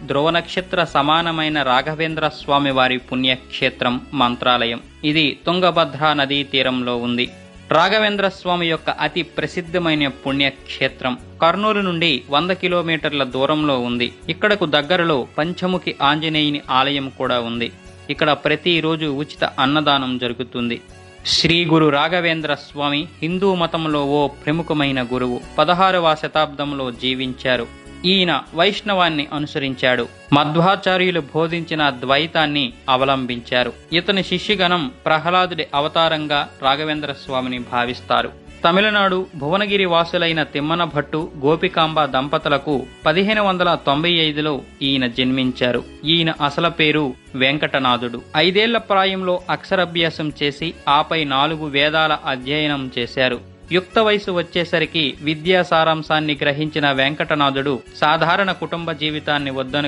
ధ్రువ నక్షత్ర సమానమైన రాఘవేంద్ర స్వామి వారి పుణ్యక్షేత్రం మంత్రాలయం. ఇది తుంగభద్రా నదీ తీరంలో ఉంది. రాఘవేంద్ర స్వామి యొక్క అతి ప్రసిద్ధమైన పుణ్యక్షేత్రం కర్నూలు నుండి 100 కిలోమీటర్ల దూరంలో ఉంది. ఇక్కడకు దగ్గరలో పంచముఖి ఆంజనేయుని ఆలయం కూడా ఉంది. ఇక్కడ ప్రతిరోజు ఉచిత అన్నదానం జరుగుతుంది. శ్రీ గురు రాఘవేంద్ర స్వామి హిందూ మతంలో ఓ ప్రముఖమైన గురువు. 16వ శతాబ్దంలో జీవించారు. ఈయన వైష్ణవాన్ని అనుసరించాడు. మధ్వాచార్యులు బోధించిన ద్వైతాన్ని అవలంబించారు. ఇతని శిష్యగణం ప్రహ్లాదుడి అవతారంగా రాఘవేంద్ర స్వామిని భావిస్తారు. తమిళనాడు భువనగిరి వాసులైన తిమ్మన భట్టు, గోపికాంబ దంపతులకు 1595లో ఈయన జన్మించారు. ఈయన అసలు పేరు వెంకటనాథుడు. 5 ఏళ్ల ప్రాయంలో అక్షరాభ్యాసం చేసి ఆపై 4 వేదాల అధ్యయనం చేశారు. యుక్త వయసు వచ్చేసరికి విద్యా సారాంశాన్ని గ్రహించిన వెంకటనాథుడు సాధారణ కుటుంబ జీవితాన్ని వద్దనుకుని